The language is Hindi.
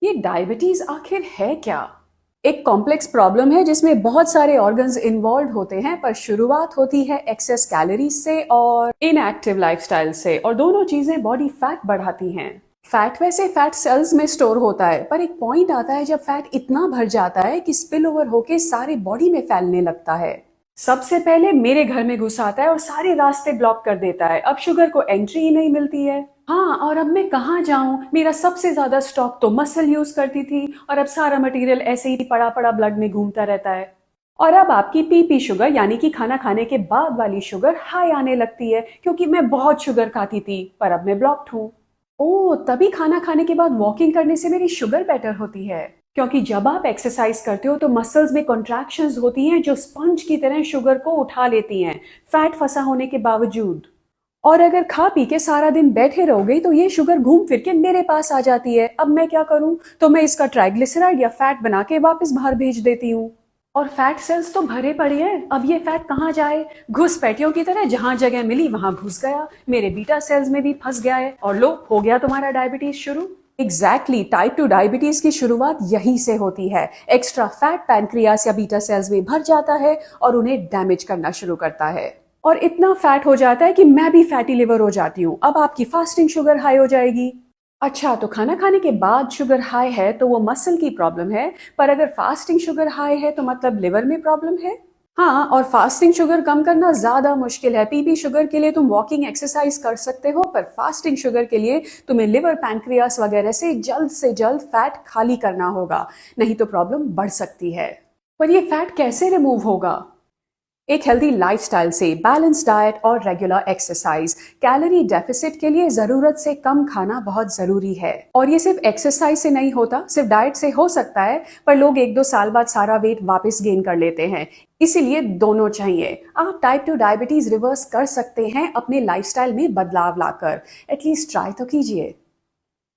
ये डायबिटीज आखिर है क्या? एक कॉम्प्लेक्स प्रॉब्लम है जिसमें बहुत सारे ऑर्गन्स इन्वॉल्व होते हैं, पर शुरुआत होती है एक्सेस कैलोरीज से और इनएक्टिव लाइफस्टाइल से, और दोनों चीजें बॉडी फैट बढ़ाती हैं। फैट वैसे फैट सेल्स में स्टोर होता है, पर एक पॉइंट आता है जब फैट इतना भर जाता है कि स्पिल ओवर होके सारे बॉडी में फैलने लगता है। सबसे पहले मेरे घर में घुस आता है और सारे रास्ते ब्लॉक कर देता है। अब शुगर को एंट्री ही नहीं मिलती है। हाँ, और अब मैं कहाँ जाऊं? मेरा सबसे ज्यादा स्टॉक तो मसल यूज करती थी, और अब सारा मटेरियल ऐसे ही पड़ा पड़ा ब्लड में घूमता रहता है। और अब आपकी पीपी शुगर यानी कि खाना खाने के बाद वाली शुगर हाई आने लगती है, क्योंकि मैं बहुत शुगर खाती थी, पर अब मैं ब्लॉक्ड हूँ। ओह, तभी खाना खाने के बाद वॉकिंग करने से मेरी शुगर बेटर होती है। क्योंकि जब आप एक्सरसाइज करते हो तो मसल्स में कॉन्ट्रैक्शंस होती हैं जो स्पंज की तरह शुगर को उठा लेती हैं, फैट फंसा होने के बावजूद। और अगर खा पी के सारा दिन बैठे रहोगे तो ये शुगर घूम फिर के मेरे पास आ जाती है। अब मैं क्या करूं? तो मैं इसका ट्राइग्लिसराइड या फैट बना के वापस बाहर भेज देती हूँ। और फैट सेल्स तो भरे पड़े हैं, अब ये फैट कहाँ जाए? घुसपैठियों की तरह जहां जगह मिली वहां घुस गया। मेरे बीटा सेल्स में भी फंस गया है, और लो, हो गया तुम्हारा डायबिटीज शुरू। एग्जैक्टली, टाइप 2 डायबिटीज की शुरुआत यहीं से होती है। एक्स्ट्रा फैट पैनक्रियास या बीटा सेल्स में भर जाता है और उन्हें डैमेज करना शुरू करता है, और इतना फैट हो जाता है कि मैं भी फैटी लिवर हो जाती हूँ। अब आपकी फास्टिंग शुगर हाई हो जाएगी। अच्छा, तो खाना खाने के बाद शुगर हाई है तो वो मसल की प्रॉब्लम है, पर अगर फास्टिंग शुगर हाई है तो मतलब लिवर में प्रॉब्लम है। हाँ, और फास्टिंग शुगर कम करना ज्यादा मुश्किल है। पीपी शुगर के लिए तुम वॉकिंग एक्सरसाइज कर सकते हो, पर फास्टिंग शुगर के लिए तुम्हें लिवर, पैनक्रियास वगैरह से जल्द फैट खाली करना होगा, नहीं तो प्रॉब्लम बढ़ सकती है। पर ये फैट कैसे रिमूव होगा? एक हेल्दी लाइफस्टाइल से, बैलेंस डाइट और रेगुलर एक्सरसाइज। कैलोरी डेफिसिट के लिए जरूरत से कम खाना बहुत जरूरी है, और ये सिर्फ एक्सरसाइज से नहीं होता, सिर्फ डाइट से हो सकता है, पर लोग 1-2 साल बाद सारा वेट वापस गेन कर लेते हैं। इसीलिए दोनों चाहिए। आप टाइप 2 डायबिटीज रिवर्स कर सकते हैं अपने लाइफस्टाइल में बदलाव लाकर। एटलीस्ट ट्राई तो कीजिए।